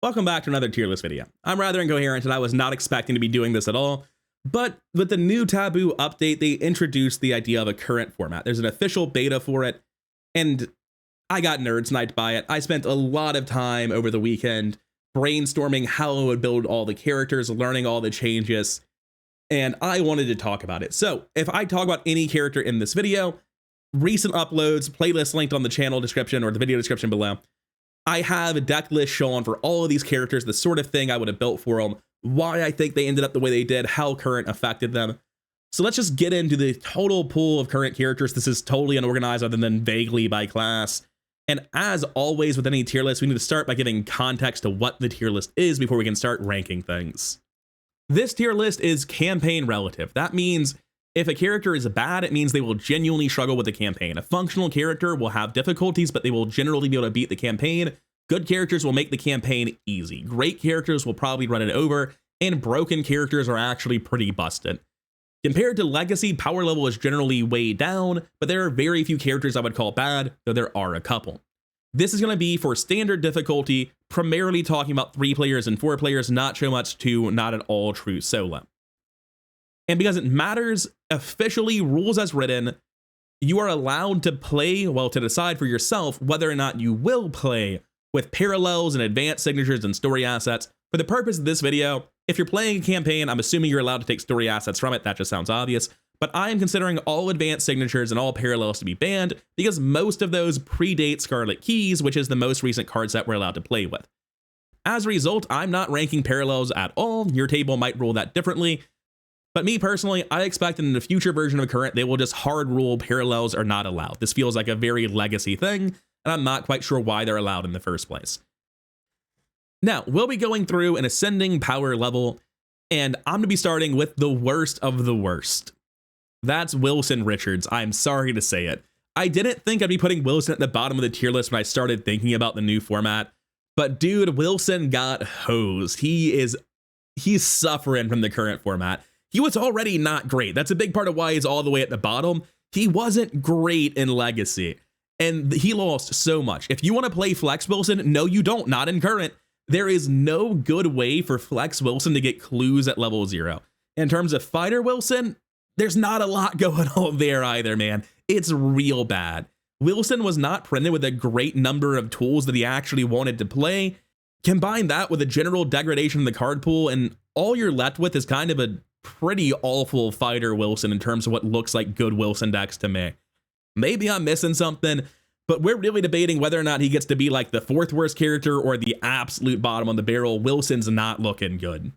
Welcome back to another tier list video. I'm rather incoherent and I was not expecting to be doing this at all, but with the new Taboo update, they introduced the idea of a current format. There's an official beta for it, and I got nerd sniped by it. I spent a lot of time over the weekend brainstorming how I would build all the characters, learning all the changes, and I wanted to talk about it. So if I talk about any character in this video, recent uploads, playlist linked on the channel description or the video description below, I have a deck list shown for all of these characters, the sort of thing I would have built for them, why I think they ended up the way they did, how current affected them. So let's just get into the total pool of current characters. This is totally unorganized other than vaguely by class. And as always with any tier list, we need to start by giving context to what the tier list is before we can start ranking things. This tier list is campaign relative. That means if a character is bad, it means they will genuinely struggle with the campaign. A functional character will have difficulties, but they will generally be able to beat the campaign. Good characters will make the campaign easy. Great characters will probably run it over, and broken characters are actually pretty busted. Compared to Legacy, power level is generally way down, but there are very few characters I would call bad, though there are a couple. This is going to be for standard difficulty, primarily talking about 3 players and 4 players, not so much to not at all true solo. And because it matters, officially, rules as written, you are allowed to play, well, to decide for yourself whether or not you will play with parallels and advanced signatures and story assets. For the purpose of this video, if you're playing a campaign, I'm assuming you're allowed to take story assets from it. That just sounds obvious. But I am considering all advanced signatures and all parallels to be banned because most of those predate Scarlet Keys, which is the most recent card set we're allowed to play with. As a result, I'm not ranking parallels at all. Your table might rule that differently. But me personally, I expect in the future version of current, they will just hard rule parallels are not allowed. This feels like a very legacy thing, and I'm not quite sure why they're allowed in the first place. Now, we'll be going through an ascending power level, and I'm gonna be starting with the worst of the worst. That's Wilson Richards. I'm sorry to say it. I didn't think I'd be putting Wilson at the bottom of the tier list when I started thinking about the new format, but dude, Wilson got hosed. He's suffering from the current format. He was already not great. That's a big part of why he's all the way at the bottom. He wasn't great in Legacy, and he lost so much. If you want to play Flex Wilson, no, you don't. Not in current. There is no good way for Flex Wilson to get clues at level 0. In terms of Fighter Wilson, there's not a lot going on there either, man. It's real bad. Wilson was not printed with a great number of tools that he actually wanted to play. Combine that with a general degradation in the card pool, and all you're left with is kind of a pretty awful Fighter Wilson in terms of what looks like good Wilson decks to me. Maybe I'm missing something, but we're really debating whether or not he gets to be like the 4th worst character or the absolute bottom on the barrel. Wilson's not looking good.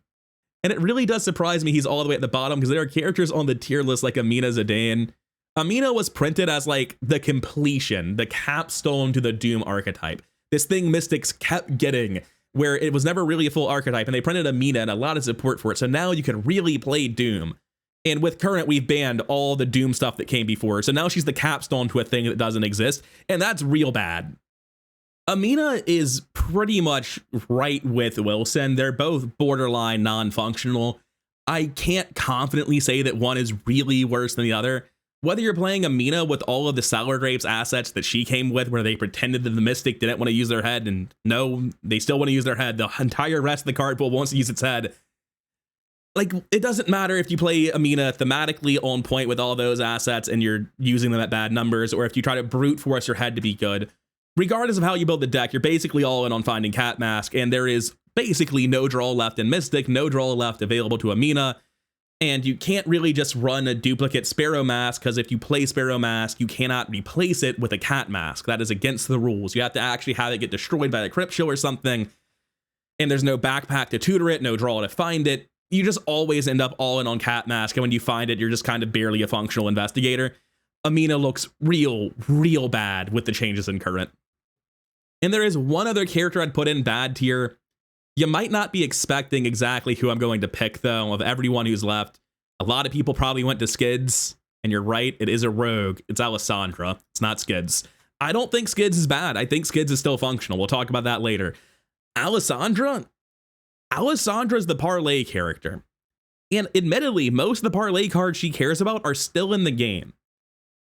And it really does surprise me he's all the way at the bottom because there are characters on the tier list like Amina Zidane. Amina was printed as like the completion, the capstone to the Doom archetype. This thing Mystics kept getting, where it was never really a full archetype, and they printed Amina and a lot of support for it, so now you can really play Doom. And with current, we've banned all the Doom stuff that came before, so now she's the capstone to a thing that doesn't exist, and that's real bad. Amina is pretty much right with Wilson. They're both borderline non-functional. I can't confidently say that one is really worse than the other. Whether you're playing Amina with all of the Sour Grapes assets that she came with, where they pretended that the Mystic didn't want to use their head, and no, they still want to use their head. The entire rest of the card pool wants to use its head. Like, it doesn't matter if you play Amina thematically on point with all those assets and you're using them at bad numbers, or if you try to brute force your head to be good. Regardless of how you build the deck, you're basically all in on finding Cat Mask, and there is basically no draw left in Mystic, no draw left available to Amina. And you can't really just run a duplicate Sparrow Mask, because if you play Sparrow Mask, you cannot replace it with a Cat Mask. That is against the rules. You have to actually have it get destroyed by a Crypt Show or something. And there's no backpack to tutor it, no draw to find it. You just always end up all in on Cat Mask, and when you find it, you're just kind of barely a functional investigator. Amina looks real bad with the changes in current. And there is one other character I'd put in bad tier. You might not be expecting exactly who I'm going to pick, though, of everyone who's left. A lot of people probably went to Skids, and you're right, it is a rogue. It's Alisandre. It's not Skids. I don't think Skids is bad. I think Skids is still functional. We'll talk about that later. Alisandre is the parlay character. And admittedly, most of the parlay cards she cares about are still in the game.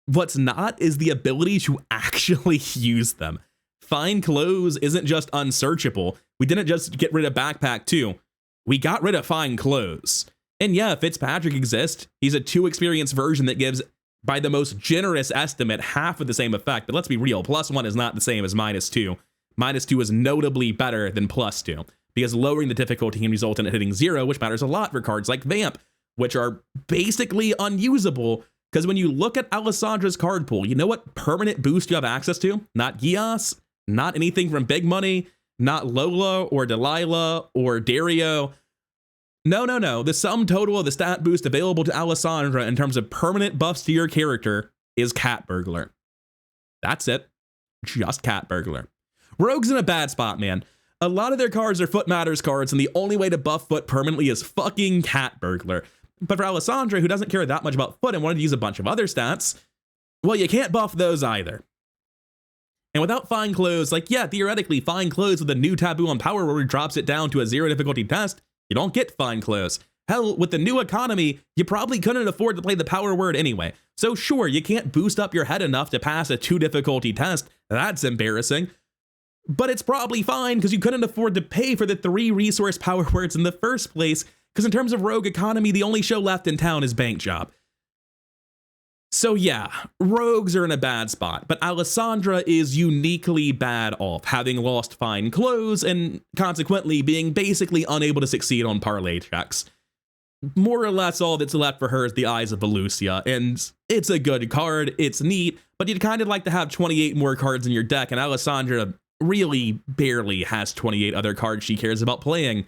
What's not is the ability to actually use them. Find Clothes isn't just unsearchable. We didn't just get rid of Backpack 2. We got rid of Fine Clothes. And yeah, Fitzpatrick exists. He's a 2 experience version that gives, by the most generous estimate, half of the same effect. But let's be real, +1 is not the same as -2. -2 is notably better than +2, because lowering the difficulty can result in it hitting 0, which matters a lot for cards like Vamp, which are basically unusable, because when you look at Alisandre's card pool, you know what permanent boost you have access to? Not Gias, not anything from Big Money, not Lola or Delilah or Dario. No. The sum total of the stat boost available to Alisandre in terms of permanent buffs to your character is Cat Burglar. That's it. Just Cat Burglar. Rogue's in a bad spot, man. A lot of their cards are Foot Matters cards, and the only way to buff Foot permanently is fucking Cat Burglar. But for Alisandre, who doesn't care that much about Foot and wanted to use a bunch of other stats, well, you can't buff those either. And without Fine Clothes, like, yeah, theoretically, Fine Clothes with a new taboo on Power Word drops it down to a 0 difficulty test. You don't get Fine Clothes. Hell, with the new economy, you probably couldn't afford to play the Power Word anyway. So sure, you can't boost up your head enough to pass a 2 difficulty test. That's embarrassing. But it's probably fine, because you couldn't afford to pay for the 3 resource Power Words in the first place, because in terms of Rogue economy, the only show left in town is Bank Job. So yeah, rogues are in a bad spot, but Alisandre is uniquely bad off, having lost Fine Clothes and consequently being basically unable to succeed on parlay checks. More or less all that's left for her is the Eyes of Velusia, and it's a good card, it's neat, but you'd kind of like to have 28 more cards in your deck, and Alisandre really barely has 28 other cards she cares about playing.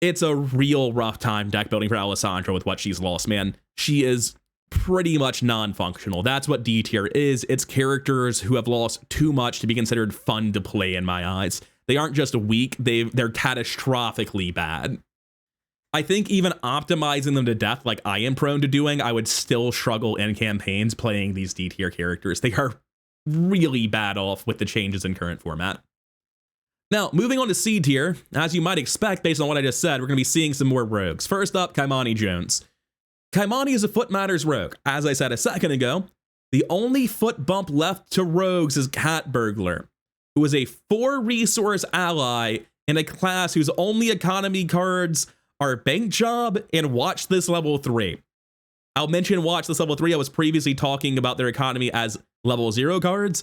It's a real rough time deck building for Alisandre with what she's lost, man. She is pretty much non-functional. That's what D tier is. It's characters who have lost too much to be considered fun to play in my eyes. They aren't just weak, they're catastrophically bad. I think even optimizing them to death like I am prone to doing, I would still struggle in campaigns playing these D tier characters. They are really bad off with the changes in current format. Now, moving on to C tier, as you might expect based on what I just said, we're going to be seeing some more rogues. First up, Kimani Jones. Kimani is a Foot Matters rogue. As I said a second ago, the only foot bump left to rogues is Cat Burglar, who is a 4 resource ally in a class whose only economy cards are Bank Job and Watch This Level 3. I'll mention Watch This Level 3. I was previously talking about their economy as level 0 cards.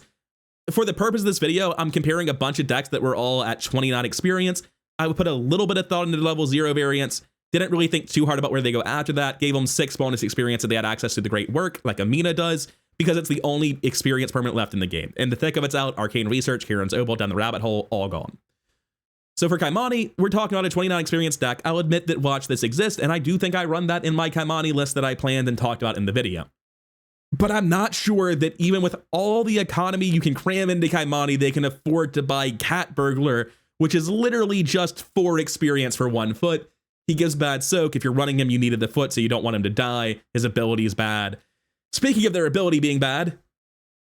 For the purpose of this video, I'm comparing a bunch of decks that were all at 29 experience. I would put a little bit of thought into the level 0 variants. Didn't really think too hard about where they go after that. Gave them 6 bonus experience if they had access to the great work, like Amina does, because it's the only experience permanent left in the game. In the thick of it's out, Arcane Research, Kieran's Opal, down the rabbit hole, all gone. So for Kimani, we're talking about a 29 experience deck. I'll admit that Watch This exists, and I do think I run that in my Kimani list that I planned and talked about in the video. But I'm not sure that even with all the economy you can cram into Kimani, they can afford to buy Cat Burglar, which is literally just 4 experience for 1 foot. He gives bad soak. If you're running him, you needed the foot, so you don't want him to die. His ability is bad. Speaking of their ability being bad,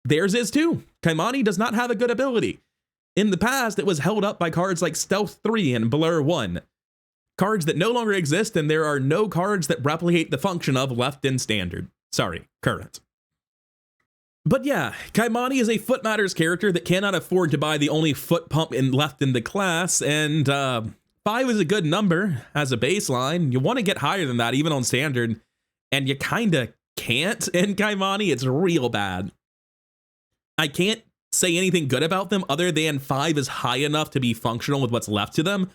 theirs is too. Kimani does not have a good ability. In the past, it was held up by cards like Stealth 3 and Blur 1. Cards that no longer exist, and there are no cards that replicate the function of left in standard. Sorry, current. But yeah, Kimani is a Foot Matters character that cannot afford to buy the only foot pump left in the class, and 5 is a good number as a baseline. You want to get higher than that, even on standard, and you kinda can't in Kimani. It's real bad. I can't say anything good about them other than 5 is high enough to be functional with what's left to them.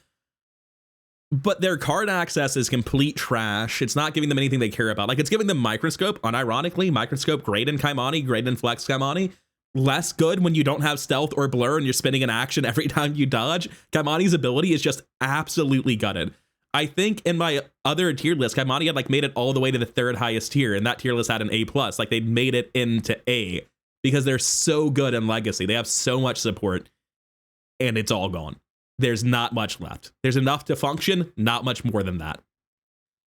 But their card access is complete trash. It's not giving them anything they care about. Like, it's giving them Microscope, unironically. Microscope, great in Kimani, great in Flex Kimani. Less good when you don't have Stealth or Blur and you're spending an action every time you dodge. Kimani's ability is just absolutely gutted. I think in my other tier list, Kimani had like made it all the way to the 3rd highest tier, and that tier list had an A+. Like, they made it into A because they're so good in Legacy. They have so much support, and it's all gone. There's not much left. There's enough to function, not much more than that.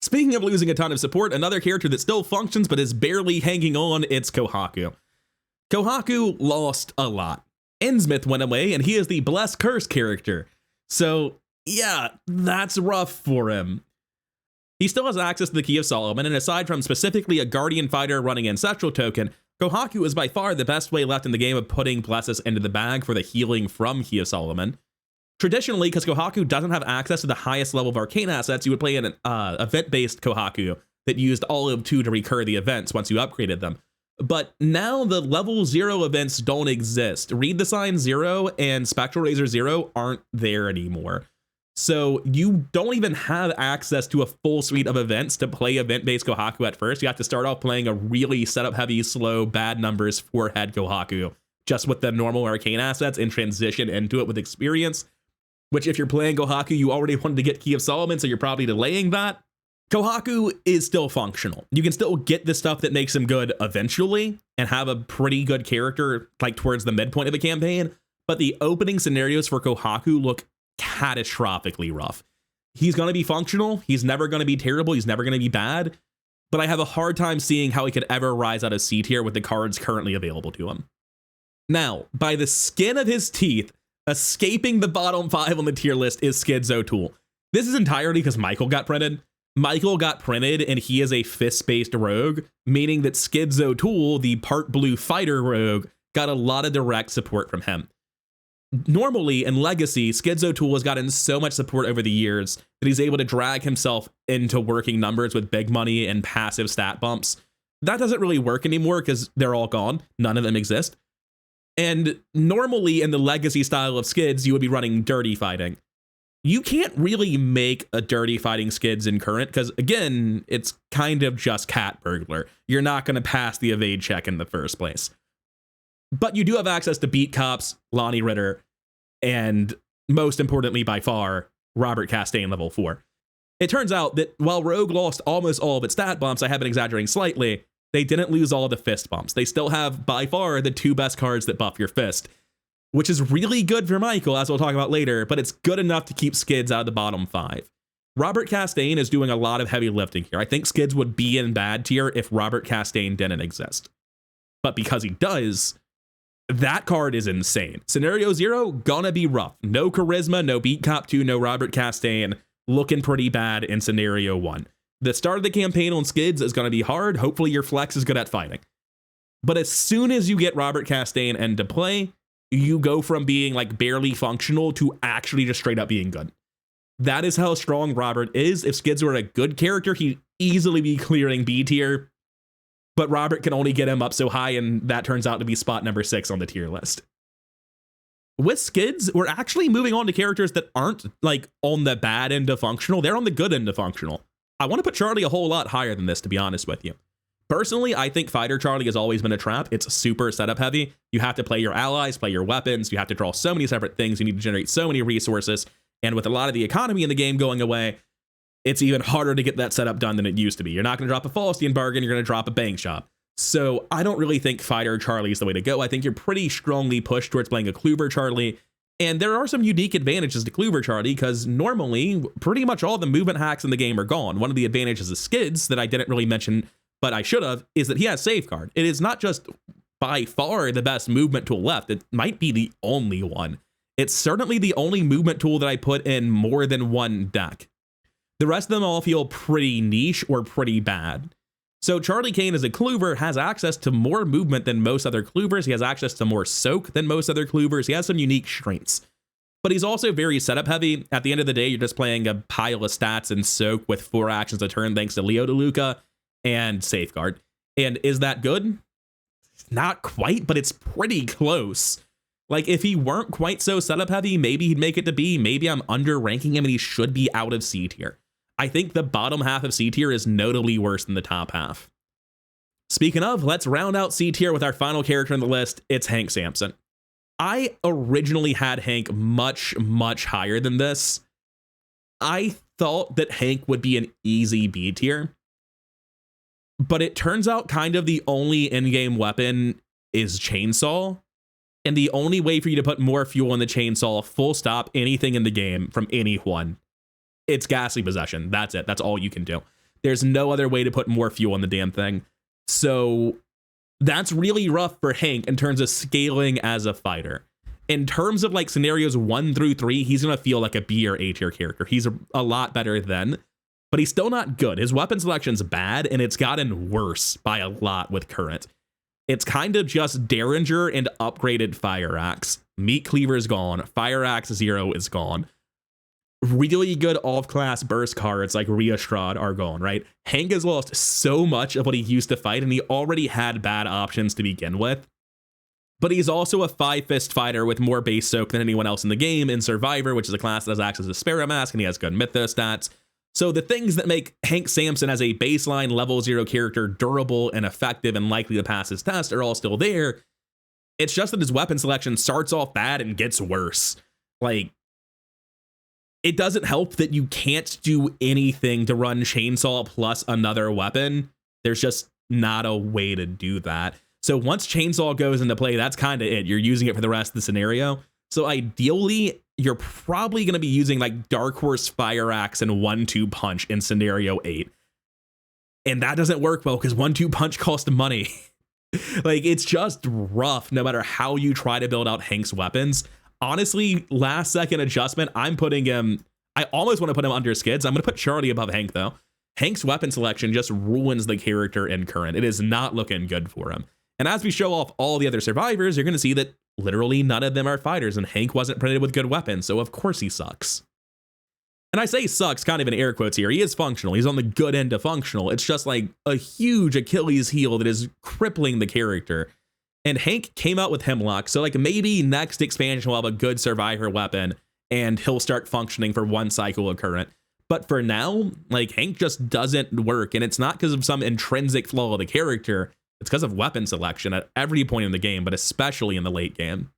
Speaking of losing a ton of support, another character that still functions but is barely hanging on, it's Kohaku. Kohaku lost a lot. Innsmouth went away, and he is the Blessed Curse character. So yeah, that's rough for him. He still has access to the Key of Solomon, and aside from specifically a Guardian Fighter running Ancestral Token, Kohaku is by far the best way left in the game of putting Blesses into the bag for the healing from Key of Solomon. Traditionally, because Kohaku doesn't have access to the highest level of arcane assets, you would play an event-based Kohaku that used all of 2 to recur the events once you upgraded them. But now the level 0 events don't exist. Read the Sign 0 and Spectral Razor 0 aren't there anymore. So you don't even have access to a full suite of events to play event-based Kohaku at first. You have to start off playing a really setup-heavy, slow, bad numbers 4-head Kohaku, just with the normal arcane assets, and transition into it with experience. Which, if you're playing Kohaku, you already wanted to get Key of Solomon, so you're probably delaying that. Kohaku is still functional. You can still get the stuff that makes him good eventually and have a pretty good character like towards the midpoint of the campaign, but the opening scenarios for Kohaku look catastrophically rough. He's going to be functional. He's never going to be terrible. He's never going to be bad, but I have a hard time seeing how he could ever rise out of C tier with the cards currently available to him. Now, by the skin of his teeth, escaping the bottom 5 on the tier list is Skidzo Tool. This is entirely because Michael got printed. Michael got printed and he is a fist-based rogue, meaning that Skidzo Tool, the part blue fighter rogue, got a lot of direct support from him. Normally, in Legacy, Skidzo Tool has gotten so much support over the years that he's able to drag himself into working numbers with big money and passive stat bumps. That doesn't really work anymore because they're all gone. None of them exist. And normally in the Legacy style of Skids, you would be running dirty fighting. You can't really make a dirty fighting Skids in current because, again, it's kind of just cat burglar. You're not going to pass the evade check in the first place. But you do have access to Beat Cops, Lonnie Ritter, and most importantly by far, Robert Castaigne level 4. It turns out that while Rogue lost almost all of its stat bumps, I have been exaggerating slightly, they didn't lose all the fist bumps. They still have, by far, the 2 best cards that buff your fist, which is really good for Michael, as we'll talk about later, but it's good enough to keep Skids out of the bottom 5. Robert Castaigne is doing a lot of heavy lifting here. I think Skids would be in bad tier if Robert Castaigne didn't exist. But because he does, that card is insane. Scenario 0, gonna be rough. No Charisma, no Beat Cop 2, no Robert Castaigne, looking pretty bad in Scenario 1. The start of the campaign on Skids is going to be hard. Hopefully your flex is good at fighting. But as soon as you get Robert Castaigne into play, you go from being like barely functional to actually just straight up being good. That is how strong Robert is. If Skids were a good character, he'd easily be clearing B tier. But Robert can only get him up so high, and that turns out to be spot number 6 on the tier list. With Skids, we're actually moving on to characters that aren't like on the bad end of functional. They're on the good end of functional. I want to put Charlie a whole lot higher than this, to be honest with you. Personally, I think Fighter Charlie has always been a trap. It's super setup heavy. You have to play your allies, play your weapons. You have to draw so many separate things. You need to generate so many resources. And with a lot of the economy in the game going away, it's even harder to get that setup done than it used to be. You're not going to drop a Faustian bargain. You're going to drop a bank shop. So I don't really think Fighter Charlie is the way to go. I think you're pretty strongly pushed towards playing a Kluber Charlie. And there are some unique advantages to Kluber Charlie because normally pretty much all the movement hacks in the game are gone. One of the advantages of Skids that I didn't really mention, but I should have, is that he has Safeguard. It is not just by far the best movement tool left. It might be the only one. It's certainly the only movement tool that I put in more than one deck. The rest of them all feel pretty niche or pretty bad. So Charlie Kane as a Kluber has access to more movement than most other Klubers. He has access to more soak than most other Klubers. He has some unique strengths. But he's also very setup heavy. At the end of the day, you're just playing a pile of stats and soak with 4 actions a turn thanks to Leo DeLuca and Safeguard. And is that good? Not quite, but it's pretty close. Like, if he weren't quite so setup heavy, maybe he'd make it to B. Maybe I'm under ranking him and he should be out of C tier. I think the bottom half of C tier is notably worse than the top half. Speaking of, let's round out C tier with our final character on the list. It's Hank Samson. I originally had Hank much, much higher than this. I thought that Hank would be an easy B tier, but it turns out kind of the only in-game weapon is Chainsaw, and the only way for you to put more fuel in the Chainsaw, full stop, anything in the game from anyone, it's Ghastly Possession. That's it. That's all you can do. There's no other way to put more fuel in the damn thing. So that's really rough for Hank in terms of scaling as a fighter. In terms of like scenarios 1 through 3, he's going to feel like a B or A tier character. He's a lot better then, but he's still not good. His weapon selection's bad, and it's gotten worse by a lot with current. It's kind of just Derringer and upgraded Fire Axe. Meat Cleaver is gone. Fire Axe 0 is gone. Really good off-class burst cards like Riostrad are gone, right? Hank has lost so much of what he used to fight, and he already had bad options to begin with. But he's also a 5-fist fighter with more base soak than anyone else in the game in Survivor, which is a class that has access to Sparrow Mask, and he has good Mythos stats. So the things that make Hank Samson as a baseline level 0 character durable and effective and likely to pass his test are all still there. It's just that his weapon selection starts off bad and gets worse. Like, it doesn't help that you can't do anything to run Chainsaw plus another weapon. There's just not a way to do that. So once Chainsaw goes into play, that's kind of it. You're using it for the rest of the scenario. So ideally, you're probably going to be using like Dark Horse, Fire Axe, and 1-2 Punch in scenario 8. And that doesn't work well because 1-2 Punch costs money. Like, it's just rough no matter how you try to build out Hank's weapons. Honestly, last second adjustment, I'm putting him, I almost want to put him under Skids. I'm going to put Charlie above Hank though. Hank's weapon selection just ruins the character in current. It is not looking good for him. And as we show off all the other survivors, you're going to see that literally none of them are fighters, and Hank wasn't printed with good weapons, so of course he sucks. And I say sucks kind of in air quotes here. He is functional. He's on the good end of functional. It's just like a huge Achilles heel that is crippling the character. And Hank came out with Hemlock, so like maybe next expansion will have a good survivor weapon, and he'll start functioning for one cycle of current. But for now, like, Hank just doesn't work, and it's not because of some intrinsic flaw of the character. It's because of weapon selection at every point in the game, but especially in the late game.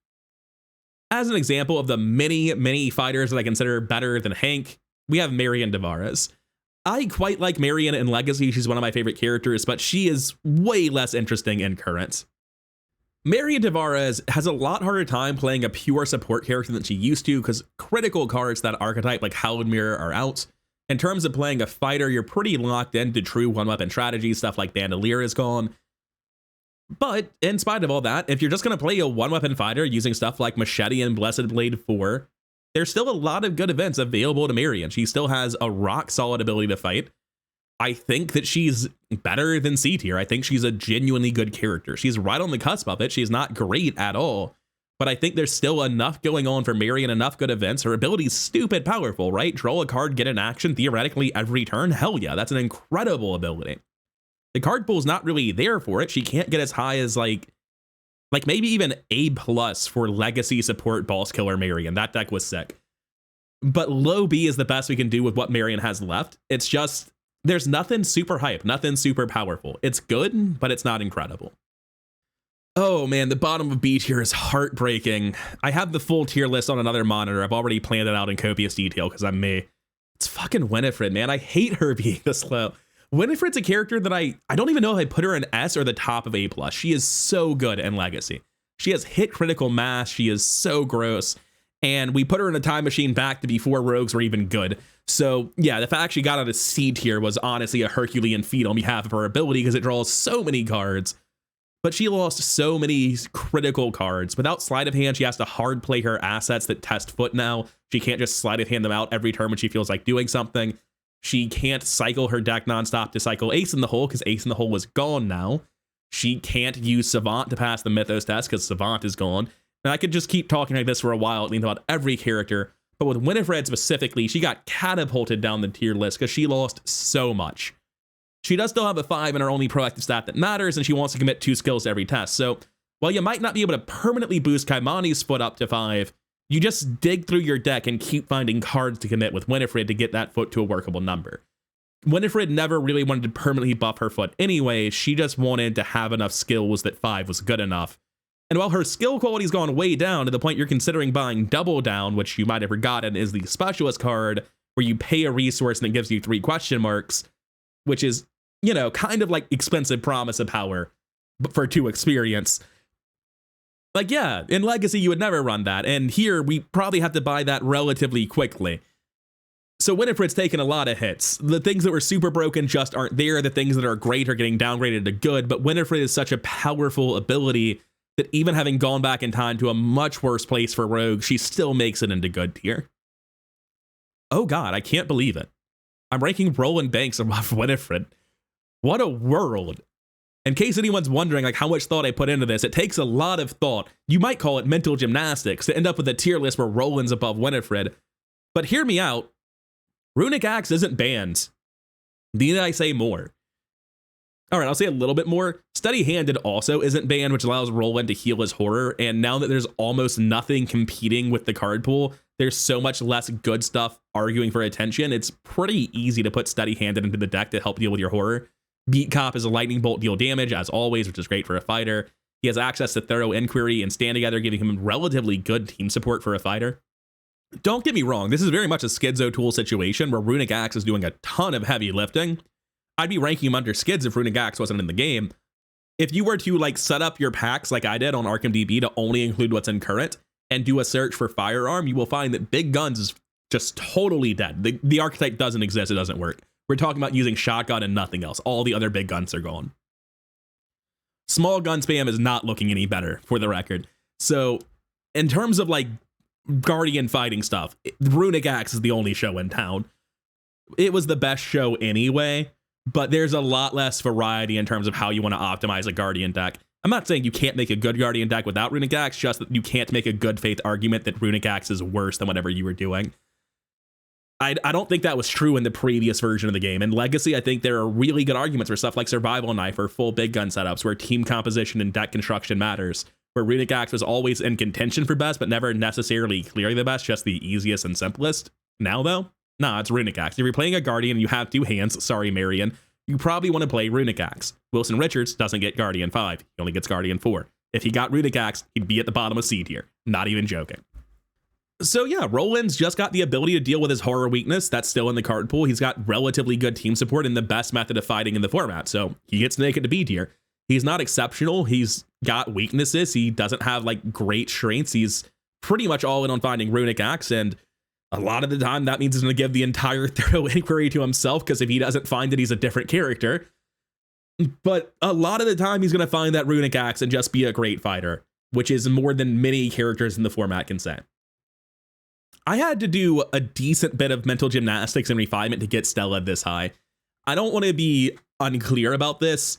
As an example of the many fighters that I consider better than Hank, we have Marion Dvarez. I quite like Marion in Legacy. She's one of my favorite characters, but she is way less interesting in current. Marion Dvarez has a lot harder time playing a pure support character than she used to because critical cards that archetype like Hallowed Mirror are out. In terms of playing a fighter, you're pretty locked into true one-weapon strategy. Stuff like Bandolier is gone. But in spite of all that, if you're just going to play a one-weapon fighter using stuff like Machete and Blessed Blade 4, there's still a lot of good events available to Marion. She still has a rock-solid ability to fight. I think that she's better than C tier. I think she's a genuinely good character. She's right on the cusp of it. She's not great at all. But I think there's still enough going on for Marion, enough good events. Her ability's stupid powerful, right? Draw a card, get an action, theoretically every turn. Hell yeah, that's an incredible ability. The card pool's not really there for it. She can't get as high as like maybe even A+ for Legacy support boss killer Marion. That deck was sick. But low B is the best we can do with what Marion has left. It's just, there's nothing super hype, nothing super powerful. It's good, but it's not incredible. Oh man, the bottom of B tier is heartbreaking. I have the full tier list on another monitor. I've already planned it out in copious detail because I'm me. It's fucking Wifred, man. I hate her being this low. Winifred's a character that I don't even know if I put her in S or the top of A+. She is so good in Legacy. She has hit critical mass. She is so gross. And we put her in a time machine back to before rogues were even good. So yeah, the fact she got out of C tier was honestly a Herculean feat on behalf of her ability because it draws so many cards. But she lost so many critical cards. Without sleight of hand, she has to hard play her assets that test foot now. She can't just sleight of hand them out every turn when she feels like doing something. She can't cycle her deck nonstop to cycle Ace in the Hole because Ace in the Hole was gone now. She can't use Savant to pass the Mythos test because Savant is gone. And I could just keep talking like this for a while, thinking about every character. But with Winifred specifically, she got catapulted down the tier list because she lost so much. She does still have a 5 in her only proactive stat that matters, and she wants to commit 2 skills to every test. So while you might not be able to permanently boost Kimani's foot up to 5, you just dig through your deck and keep finding cards to commit with Winifred to get that foot to a workable number. Winifred never really wanted to permanently buff her foot anyway. She just wanted to have enough skills that 5 was good enough. And while her skill quality's gone way down to the point you're considering buying Double Down, which you might have forgotten is the specialist card where you pay a resource and it gives you 3 question marks, which is, you know, kind of like expensive Promise of Power, but for 2 experience. Like, yeah, in Legacy, you would never run that. And here, we probably have to buy that relatively quickly. So Winifred's taken a lot of hits. The things that were super broken just aren't there. The things that are great are getting downgraded to good. But Winifred is such a powerful ability that even having gone back in time to a much worse place for Rogue, she still makes it into good tier. Oh god, I can't believe it. I'm ranking Roland Banks above Winifred. What a world. In case anyone's wondering like how much thought I put into this, it takes a lot of thought. You might call it mental gymnastics to end up with a tier list where Roland's above Wifred. But hear me out. Runic Axe isn't banned. Need I say more? All right, I'll say a little bit more. Steady-handed also isn't banned, which allows Roland to heal his horror. And now that there's almost nothing competing with the card pool, there's so much less good stuff arguing for attention. It's pretty easy to put steady-handed into the deck to help deal with your horror. Beat Cop is a lightning bolt deal damage, as always, which is great for a fighter. He has access to Thorough Inquiry and Stand Together, giving him relatively good team support for a fighter. Don't get me wrong, this is very much a Skidzo Tool situation where Runic Axe is doing a ton of heavy lifting. I'd be ranking him under Skids if Runic Axe wasn't in the game. If you were to like set up your packs like I did on Arkham DB to only include what's in current and do a search for firearm, you will find that big guns is just totally dead. The archetype doesn't exist, it doesn't work. We're talking about using shotgun and nothing else. All the other big guns are gone. Small gun spam is not looking any better, for the record. So in terms of like Guardian fighting stuff, Runic Axe is the only show in town. It was the best show anyway, but there's a lot less variety in terms of how you want to optimize a Guardian deck. I'm not saying you can't make a good Guardian deck without Runic Axe, just that you can't make a good faith argument that Runic Axe is worse than whatever you were doing. I don't think that was true in the previous version of the game. In Legacy, I think there are really good arguments for stuff like Survival Knife or full big gun setups where team composition and deck construction matters, where Runic Axe was always in contention for best, but never necessarily clearly the best, just the easiest and simplest. Now, though, nah, it's Runic Axe. If you're playing a Guardian and you have two hands, sorry, Marion, you probably want to play Runic Axe. Wilson Richards doesn't get Guardian 5. He only gets Guardian 4. If he got Runic Axe, he'd be at the bottom of seed here. Not even joking. So yeah, Roland's just got the ability to deal with his horror weakness. That's still in the card pool. He's got relatively good team support and the best method of fighting in the format. So he gets to make it to B tier. He's not exceptional. He's got weaknesses. He doesn't have like great strengths. He's pretty much all in on finding Runic Axe. And a lot of the time that means he's going to give the entire Thorough Inquiry to himself, because if he doesn't find it, he's a different character. But a lot of the time he's going to find that Runic Axe and just be a great fighter, which is more than many characters in the format can say. I had to do a decent bit of mental gymnastics and refinement to get Stella this high. I don't want to be unclear about this.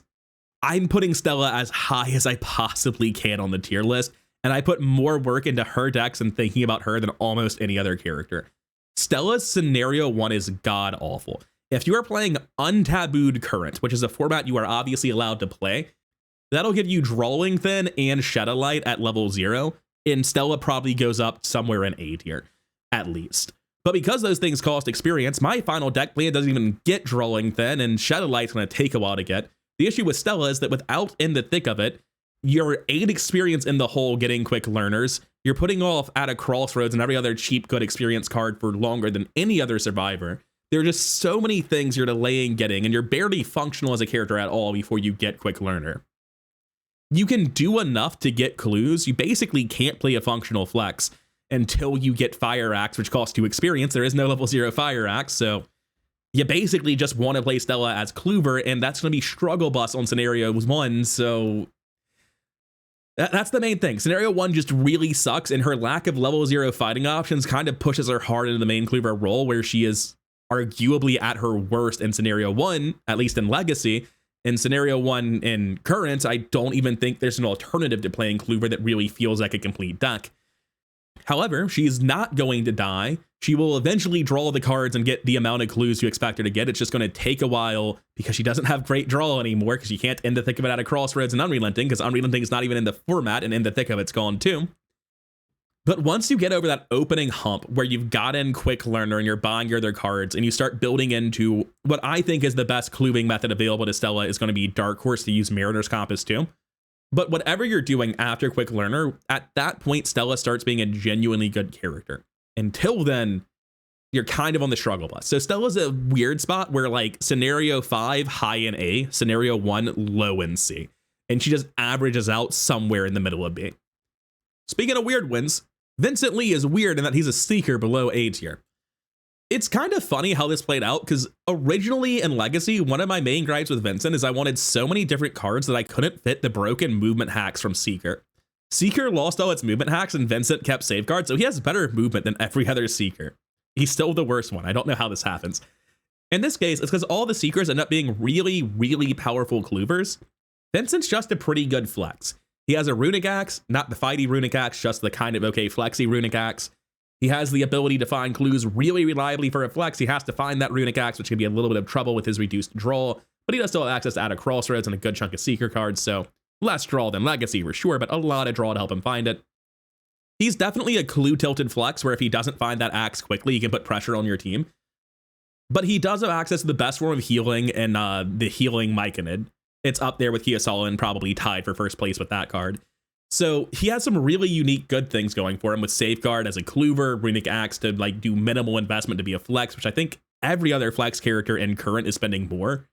I'm putting Stella as high as I possibly can on the tier list, and I put more work into her decks and thinking about her than almost any other character. Stella's Scenario 1 is god-awful. If you are playing Untabooed Current, which is a format you are obviously allowed to play, that'll give you Drawing Thin and Shed a Light at level 0, and Stella probably goes up somewhere in A tier. At least. But because those things cost experience, my final deck plan doesn't even get Drawing Thin, and Shadow Light's going to take a while to get. The issue with Stella is that without in the thick of it, you're 8 experience in the hole getting quick learners, you're putting off At a Crossroads and every other cheap good experience card for longer than any other survivor. There are just so many things you're delaying getting, and you're barely functional as a character at all before you get quick learner. You can do enough to get clues, you basically can't play a functional flex until you get Fire Axe, which costs 2 experience. There is no level 0 Fire Axe, so you basically just want to play Stella as Clover, and that's going to be Struggle Bus on Scenario 1, so that's the main thing. Scenario 1 just really sucks, and her lack of level 0 fighting options kind of pushes her hard into the main Clover role, where she is arguably at her worst in Scenario 1, at least in Legacy. In Scenario 1 in Current, I don't even think there's an alternative to playing Clover that really feels like a complete deck. However, she's not going to die. She will eventually draw the cards and get the amount of clues you expect her to get. It's just going to take a while because she doesn't have great draw anymore, because you can't end the thick of it At a Crossroads and Unrelenting, because Unrelenting is not even in the format, and in the thick of it's gone too. But once you get over that opening hump where you've got in Quick Learner and you're buying your other cards, and you start building into what I think is the best cluing method available to Stella is going to be Dark Horse to use Mariner's Compass too. But whatever you're doing after Quick Learner, at that point, Stella starts being a genuinely good character. Until then, you're kind of on the struggle bus. So Stella's a weird spot where like Scenario 5 high in A, Scenario 1 low in C. And she just averages out somewhere in the middle of B. Speaking of weird wins, Vincent Lee is weird in that he's a Seeker below A tier. It's kind of funny how this played out, because originally in Legacy, one of my main gripes with Vincent is I wanted so many different cards that I couldn't fit the broken movement hacks from Seeker. Seeker lost all its movement hacks and Vincent kept safeguards, so he has better movement than every other Seeker. He's still the worst one. I don't know how this happens. In this case, it's because all the Seekers end up being really, really powerful Cloovers. Vincent's just a pretty good flex. He has a Runic Axe, not the fighty Runic Axe, just the kind of okay flexy Runic Axe. He has the ability to find clues really reliably for a flex. He has to find that Runic Axe, which can be a little bit of trouble with his reduced draw, but he does still have access to Out of Crossroads and a good chunk of Seeker cards, so less draw than Legacy for sure, but a lot of draw to help him find it. He's definitely a clue-tilted flex, where if he doesn't find that axe quickly, he can put pressure on your team. But he does have access to the best form of healing in the Healing Myconid. It's up there with Kyosalan, probably tied for first place with that card. So he has some really unique good things going for him with Safeguard as a Clover, Runic Axe to like do minimal investment to be a flex, which I think every other flex character in current is spending more.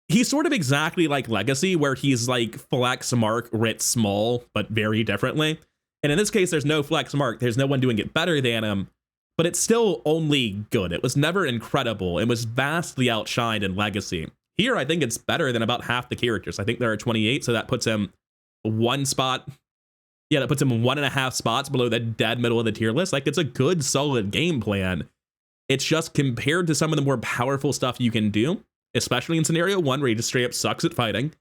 He's sort of exactly like Legacy, where he's like flex mark writ small, but very differently. And in this case, there's no flex mark. There's no one doing it better than him, but it's still only good. It was never incredible. It was vastly outshined in Legacy. Here, I think it's better than about half the characters. I think there are 28, so that puts him one spot. Yeah, that puts him 1.5 spots below the dead middle of the tier list. Like, it's a good, solid game plan. It's just compared to some of the more powerful stuff you can do, especially in scenario 1 where he just straight up sucks at fighting.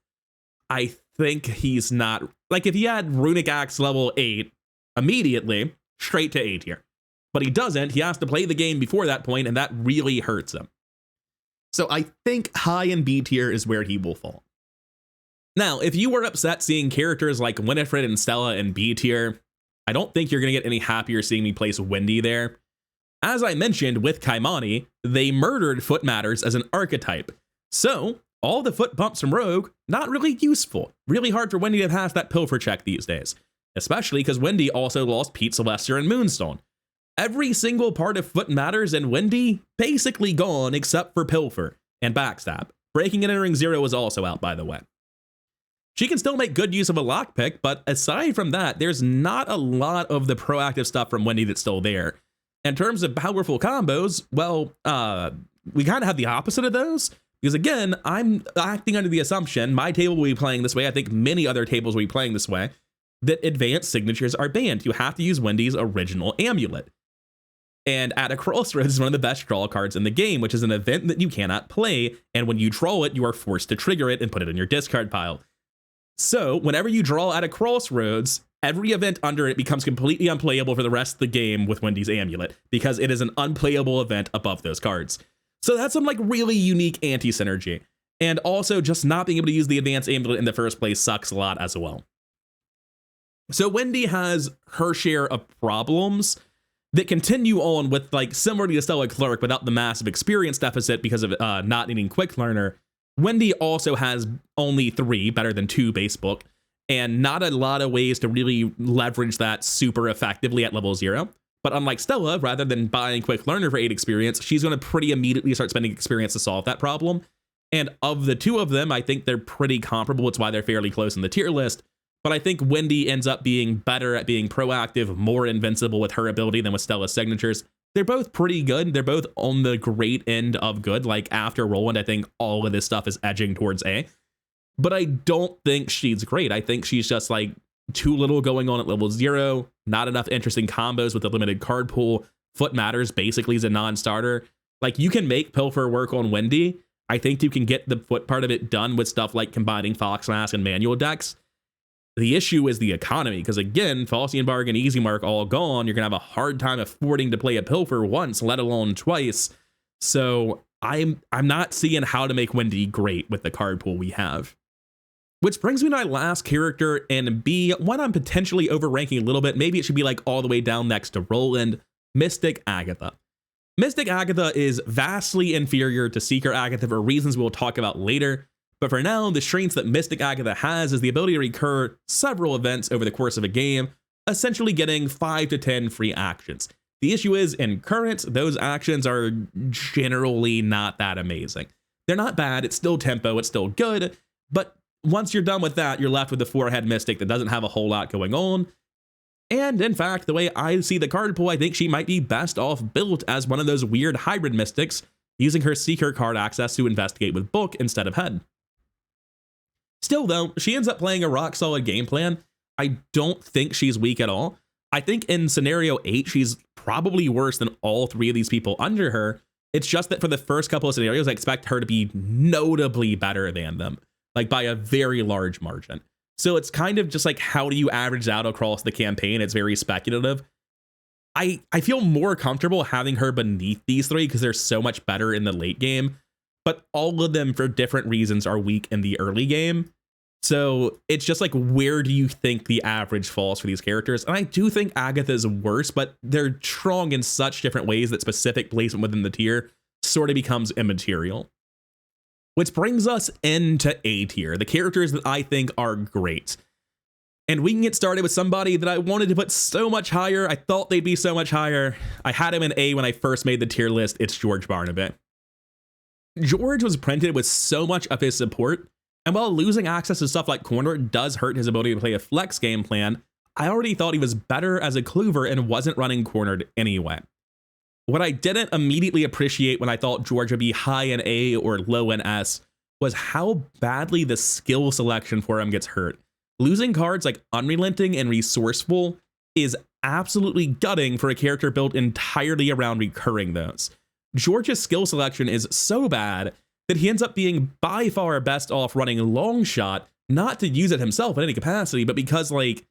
I think he's not, like, if he had Runic Axe level 8 immediately, straight to A tier. But he doesn't. He has to play the game before that point, and that really hurts him. So I think high in B tier is where he will fall. Now, if you were upset seeing characters like Wifred and Stella in B tier, I don't think you're going to get any happier seeing me place Wendy there. As I mentioned with Kimani, they murdered Foot Matters as an archetype. So, all the foot bumps from Rogue, not really useful. Really hard for Wendy to pass that Pilfer check these days. Especially because Wendy also lost Pete Sylvester and Moonstone. Every single part of Foot Matters and Wendy basically gone except for Pilfer and Backstab. Breaking and Entering 0 is also out, by the way. She can still make good use of a lockpick, but aside from that, there's not a lot of the proactive stuff from Wendy that's still there. In terms of powerful combos, well, we kind of have the opposite of those. Because again, I'm acting under the assumption, my table will be playing this way, I think many other tables will be playing this way, that advanced signatures are banned. You have to use Wendy's original amulet. And Out of Crossroads is one of the best draw cards in the game, which is an event that you cannot play, and when you draw it, you are forced to trigger it and put it in your discard pile. So, whenever you draw Out of Crossroads, every event under it becomes completely unplayable for the rest of the game with Wendy's amulet, because it is an unplayable event above those cards. So that's some like really unique anti-synergy. And also just not being able to use the advanced amulet in the first place sucks a lot as well. So Wendy has her share of problems that continue on with like similar to Stella Clerk without the massive experience deficit because of not needing Quick Learner. Wendy also has only 3, better than 2 base book, and not a lot of ways to really leverage that super effectively at level 0. But unlike Stella, rather than buying Quick Learner for 8 experience, she's going to pretty immediately start spending experience to solve that problem. And of the 2 of them, I think they're pretty comparable. It's why they're fairly close in the tier list. But I think Wendy ends up being better at being proactive, more invincible with her ability than with Stella's signatures. They're both pretty good. They're both on the great end of good. Like after Roland, I think all of this stuff is edging towards A. But I don't think she's great. I think she's just like too little going on at level 0. Not enough interesting combos with a limited card pool. Foot Matters basically is a non-starter. Like you can make Pilfer work on Wendy. I think you can get the foot part of it done with stuff like combining Fox Mask and manual decks. The issue is the economy, because again, Faustian Bargain, Easy Mark all gone. You're going to have a hard time affording to play a Pilfer once, let alone twice. So I'm not seeing how to make Wendy great with the card pool we have. Which brings me to my last character, and B, one I'm potentially overranking a little bit. Maybe it should be like all the way down next to Roland, Mystic Agatha. Mystic Agatha is vastly inferior to Seeker Agatha for reasons we'll talk about later. But for now, the strengths that Mystic Agatha has is the ability to recur several events over the course of a game, essentially getting 5 to 10 free actions. The issue is, in current, those actions are generally not that amazing. They're not bad, it's still tempo, it's still good, but once you're done with that, you're left with the 4-head Mystic that doesn't have a whole lot going on. And in fact, the way I see the card pool, I think she might be best off built as one of those weird hybrid Mystics, using her Seeker card access to investigate with book instead of head. Still though, she ends up playing a rock solid game plan. I don't think she's weak at all. I think in scenario 8, she's probably worse than all 3 of these people under her. It's just that for the first couple of scenarios, I expect her to be notably better than them. like by a very large margin. So it's kind of just like, how do you average out across the campaign? It's very speculative. I feel more comfortable having her beneath these three because they're so much better in the late game, but all of them for different reasons are weak in the early game. So it's just like, where do you think the average falls for these characters? And I do think Agatha is worse, but they're strong in such different ways that specific placement within the tier sort of becomes immaterial. Which brings us into A tier, the characters that I think are great. And we can get started with somebody that I wanted to put so much higher. I thought they'd be so much higher. I had him in A when I first made the tier list. It's George Barnaby. George was printed with so much of his support, and while losing access to stuff like corner does hurt his ability to play a flex game plan, I already thought he was better as a clover and wasn't running cornered anyway. What I didn't immediately appreciate when I thought George would be high in A or low in S was how badly the skill selection for him gets hurt. Losing cards like Unrelenting and Resourceful is absolutely gutting for a character built entirely around recurring those. George's skill selection is so bad that he ends up being by far best off running Long Shot, not to use it himself in any capacity, but because like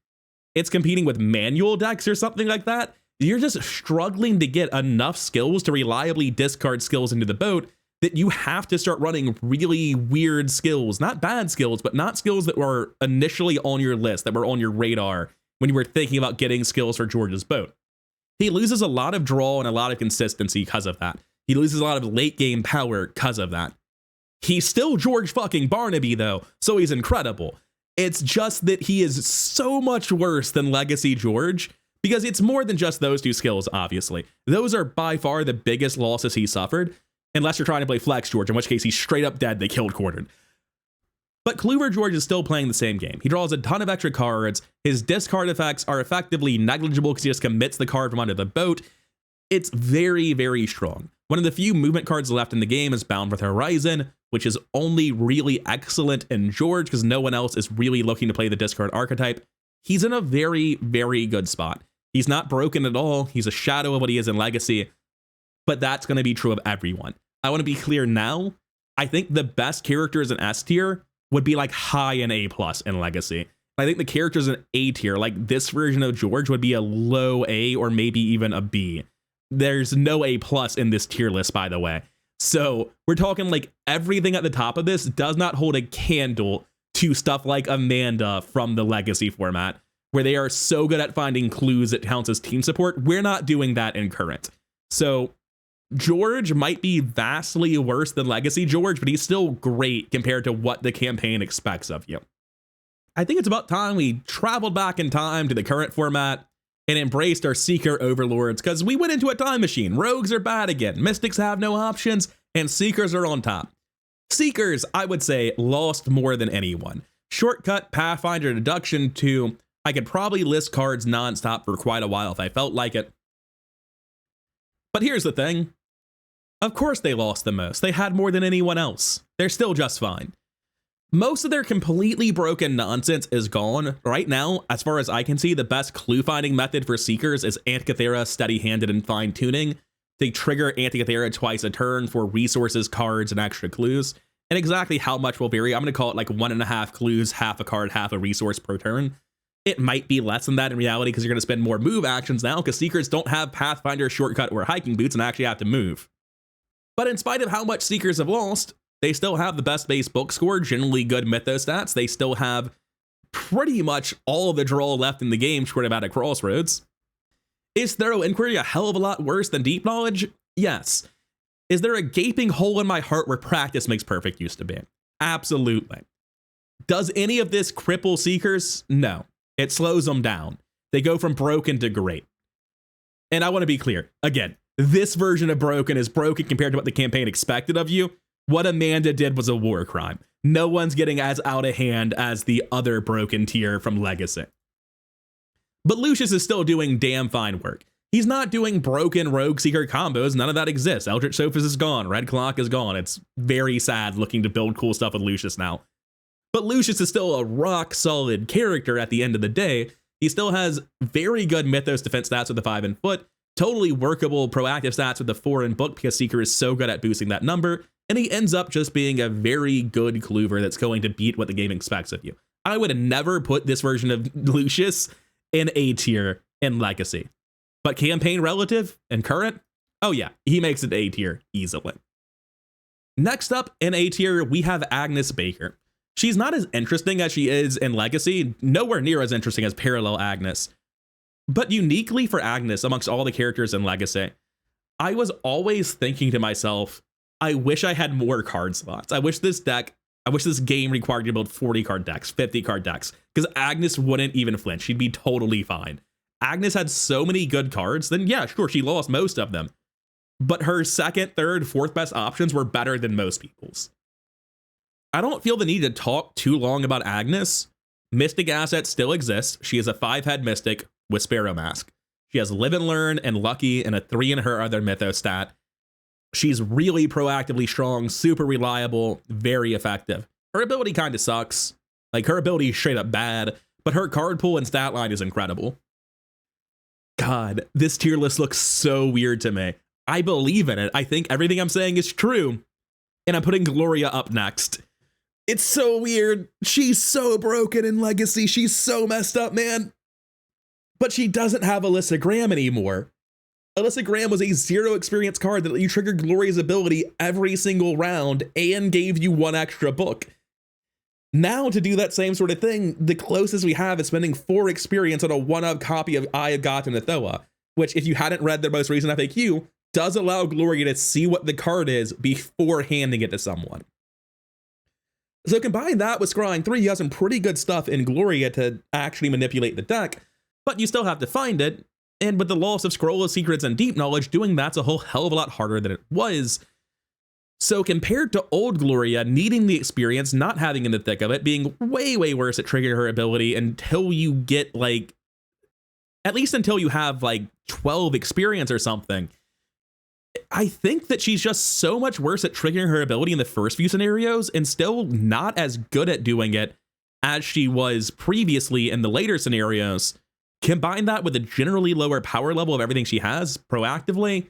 it's competing with manual decks or something like that. You're just struggling to get enough skills to reliably discard skills into the boat that you have to start running really weird skills, not bad skills, but not skills that were initially on your list, that were on your radar when you were thinking about getting skills for George's boat. He loses a lot of draw and a lot of consistency because of that. He loses a lot of late game power because of that. He's still George fucking Barnaby though, so he's incredible. It's just that he is so much worse than Legacy George, because it's more than just those two skills, obviously. Those are by far the biggest losses he suffered, unless you're trying to play Flex George, in which case he's straight up dead, they killed cornered. But Clover George is still playing the same game. He draws a ton of extra cards, his discard effects are effectively negligible because he just commits the card from under the boat. It's very, very strong. One of the few movement cards left in the game is Bound with Horizon, which is only really excellent in George because no one else is really looking to play the discard archetype. He's in a very, very good spot. He's not broken at all. He's a shadow of what he is in Legacy, but that's going to be true of everyone. I want to be clear now. I think the best characters in S tier would be like high in A+ in Legacy. I think the characters in A tier, like this version of George, would be a low A or maybe even a B. There's no A+ in this tier list, by the way. So we're talking like everything at the top of this does not hold a candle to stuff like Amanda from the Legacy format, where they are so good at finding clues that counts as team support. We're not doing that in current. So George might be vastly worse than Legacy George, but he's still great compared to what the campaign expects of you. I think it's about time we traveled back in time to the current format and embraced our Seeker overlords, because we went into a time machine. Rogues are bad again, Mystics have no options, and Seekers are on top. Seekers, I would say, lost more than anyone. Shortcut, Pathfinder, Deduction 2, I could probably list cards nonstop for quite a while if I felt like it. But here's the thing. Of course they lost the most. They had more than anyone else. They're still just fine. Most of their completely broken nonsense is gone. Right now, as far as I can see, the best clue finding method for Seekers is Antikythera, Steady-Handed, and Fine Tuning. They trigger Antikythera twice a turn for resources, cards, and extra clues. And exactly how much will vary. I'm going to call it like 1.5 clues, half a card, half a resource per turn. It might be less than that in reality because you're going to spend more move actions now because Seekers don't have Pathfinder, Shortcut, or Hiking Boots and actually have to move. But in spite of how much Seekers have lost, they still have the best base book score, generally good mythos stats. They still have pretty much all of the draw left in the game, short of at a crossroads. Is Thorough Inquiry a hell of a lot worse than Deep Knowledge? Yes. Is there a gaping hole in my heart where Practice makes perfect used to be? Absolutely. Does any of this cripple Seekers? No. It slows them down. They go from broken to great. And I want to be clear. Again, this version of broken is broken compared to what the campaign expected of you. What Amanda did was a war crime. No one's getting as out of hand as the other broken tier from Legacy. But Lucius is still doing damn fine work. He's not doing broken Rogue Seeker combos. None of that exists. Eldritch Sophist is gone. Red Clock is gone. It's very sad looking to build cool stuff with Lucius now. But Lucius is still a rock solid character at the end of the day. He still has very good Mythos defense stats with the 5 in foot, totally workable proactive stats with the 4 in book because Seeker is so good at boosting that number, and he ends up just being a very good clover that's going to beat what the game expects of you. I would have never put this version of Lucius in A tier in Legacy, but campaign relative and current, oh yeah, he makes it A tier easily. Next up in A tier, we have Agnes Baker. She's not as interesting as she is in Legacy, nowhere near as interesting as Parallel Agnes. But uniquely for Agnes, amongst all the characters in Legacy, I was always thinking to myself, I wish I had more card slots. I wish this game required you to build 40 card decks, 50 card decks, because Agnes wouldn't even flinch. She'd be totally fine. Agnes had so many good cards, then yeah, sure, she lost most of them. But her second, third, fourth best options were better than most people's. I don't feel the need to talk too long about Agnes. Mystic assets still exist. She is a 5-head Mystic with Sparrow Mask. She has Live and Learn and Lucky and a 3 in her other Mythos stat. She's really proactively strong, super reliable, very effective. Her ability kind of sucks. Like, her ability is straight up bad, but her card pool and stat line is incredible. God, this tier list looks so weird to me. I believe in it. I think everything I'm saying is true. And I'm putting Gloria up next. It's so weird. She's so broken in Legacy. She's so messed up, man. But she doesn't have Alyssa Graham anymore. Alyssa Graham was a 0 experience card that let you trigger Gloria's ability every single round and gave you 1 extra book. Now, to do that same sort of thing, the closest we have is spending 4 experience on a 1-of copy of Eye of Agatha and Athoa, which, if you hadn't read their most recent FAQ, does allow Gloria to see what the card is before handing it to someone. So combine that with Scrying 3, you have some pretty good stuff in Gloria to actually manipulate the deck, but you still have to find it, and with the loss of Scroll of Secrets and Deep Knowledge, doing that's a whole hell of a lot harder than it was. So compared to old Gloria, needing the experience, not having in the thick of it, being way, way worse at triggering her ability until you get, like, at least until you have, like, 12 experience or something, I think that she's just so much worse at triggering her ability in the first few scenarios and still not as good at doing it as she was previously in the later scenarios. Combine that with a generally lower power level of everything she has proactively,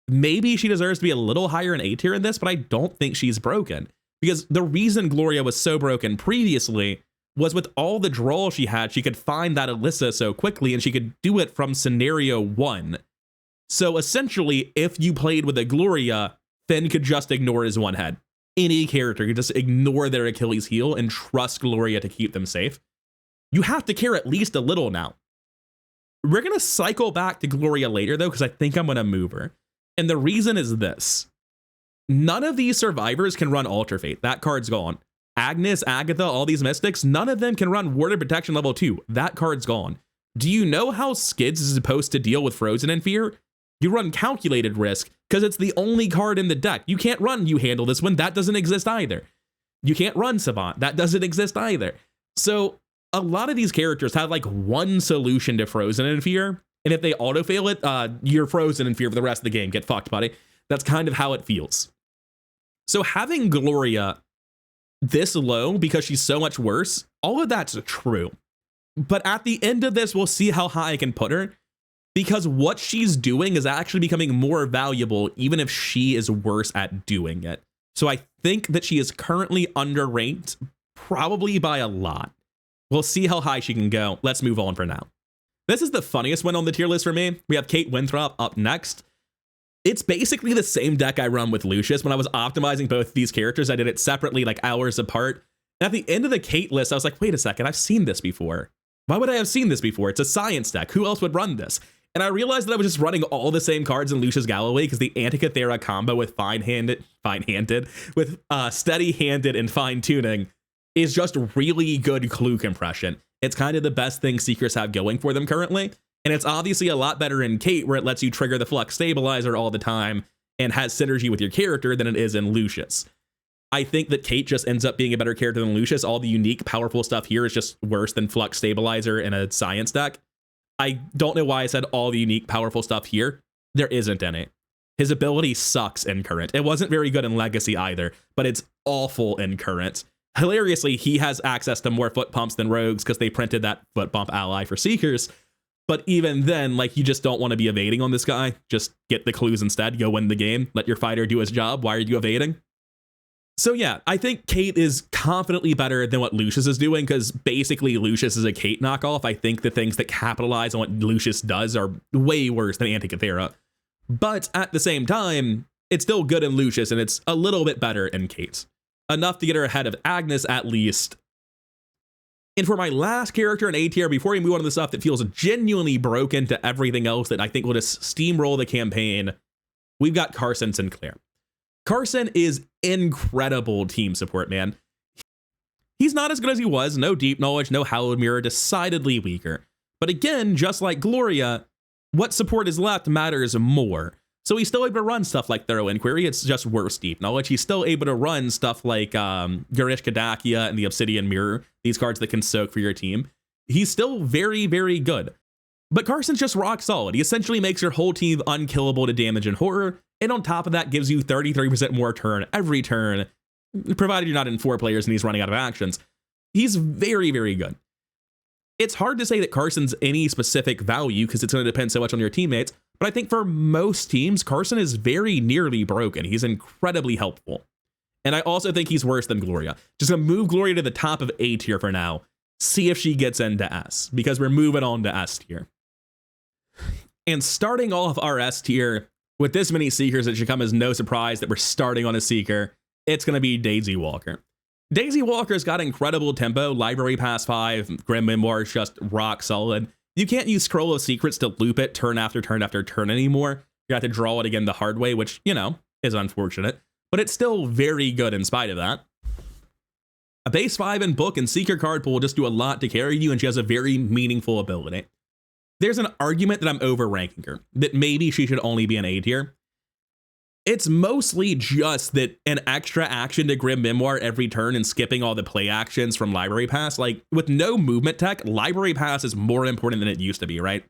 maybe she deserves to be a little higher in A tier in this, but I don't think she's broken. Because the reason Gloria was so broken previously was with all the draw she had, she could find that Alyssa so quickly and she could do it from scenario 1. So essentially, if you played with a Gloria, Finn could just ignore his 1 head. Any character could just ignore their Achilles heel and trust Gloria to keep them safe. You have to care at least a little now. We're going to cycle back to Gloria later, though, because I think I'm going to move her. And the reason is this. None of these survivors can run Alter Fate. That card's gone. Agnes, Agatha, all these mystics, none of them can run Warded Protection level 2. That card's gone. Do you know how Skids is supposed to deal with Frozen in Fear? You run Calculated Risk because it's the only card in the deck. You can't run You Handle This One. That doesn't exist either. You can't run Savant. That doesn't exist either. So a lot of these characters have like one solution to Frozen in Fear. And if they auto-fail it, you're frozen in fear for the rest of the game. Get fucked, buddy. That's kind of how it feels. So having Gloria this low because she's so much worse, all of that's true. But at the end of this, we'll see how high I can put her, because what she's doing is actually becoming more valuable, even if she is worse at doing it. So I think that she is currently underranked, probably by a lot. We'll see how high she can go. Let's move on for now. This is the funniest one on the tier list for me. We have Kate Winthrop up next. It's basically the same deck I run with Lucius. When I was optimizing both these characters, I did it separately, like hours apart. And at the end of the Kate list, I was like, wait a second, I've seen this before. Why would I have seen this before? It's a science deck. Who else would run this? And I realized that I was just running all the same cards in Lucius Galloway because the Antikythera combo with steady-handed and fine-tuning is just really good clue compression. It's kind of the best thing Seekers have going for them currently. And it's obviously a lot better in Kate, where it lets you trigger the Flux Stabilizer all the time and has synergy with your character than it is in Lucius. I think that Kate just ends up being a better character than Lucius. All the unique, powerful stuff here is just worse than Flux Stabilizer in a science deck. I don't know why I said all the unique, powerful stuff here. There isn't any. His ability sucks in current. It wasn't very good in Legacy either, but it's awful in current. Hilariously, he has access to more foot pumps than rogues because they printed that foot pump ally for Seekers. But even then, like, you just don't want to be evading on this guy. Just get the clues instead. Go win the game. Let your fighter do his job. Why are you evading? So yeah, I think Kate is confidently better than what Lucius is doing, because basically Lucius is a Kate knockoff. I think the things that capitalize on what Lucius does are way worse than Antikythera. But at the same time, it's still good in Lucius, and it's a little bit better in Kate. Enough to get her ahead of Agnes, at least. And for my last character in A tier, before we move on to the stuff that feels genuinely broken to everything else that I think will just steamroll the campaign, we've got Carson Sinclair. Carson is incredible team support, man. He's not as good as he was, no deep knowledge, no hallowed mirror, decidedly weaker. But again, just like Gloria, what support is left matters more. So he's still able to run stuff like Thorough Inquiry, it's just worse deep knowledge. He's still able to run stuff like Garish Kadakia and the Obsidian Mirror, these cards that can soak for your team. He's still very, very good. But Carson's just rock solid. He essentially makes your whole team unkillable to damage and horror, and on top of that gives you 33% more turn every turn, provided you're not in 4 players and he's running out of actions. He's very, very good. It's hard to say that Carson's any specific value because it's going to depend so much on your teammates, but I think for most teams, Carson is very nearly broken. He's incredibly helpful. And I also think he's worse than Gloria. Just going to move Gloria to the top of A tier for now. See if she gets into S, because we're moving on to S tier. And starting off our S tier, with this many Seekers, it should come as no surprise that we're starting on a Seeker. It's going to be Daisy Walker. Daisy Walker's got incredible tempo, library pass 5, Grim Memoir is just rock solid. You can't use Scroll of Secrets to loop it turn after turn after turn anymore. You have to draw it again the hard way, which, you know, is unfortunate. But it's still very good in spite of that. A base 5 in book and Seeker card pool will just do a lot to carry you, and she has a very meaningful ability. There's an argument that I'm over-ranking her, that maybe she should only be an A tier. It's mostly just that an extra action to Grim Memoir every turn and skipping all the play actions from Library Pass. Like, with no movement tech, Library Pass is more important than it used to be, right?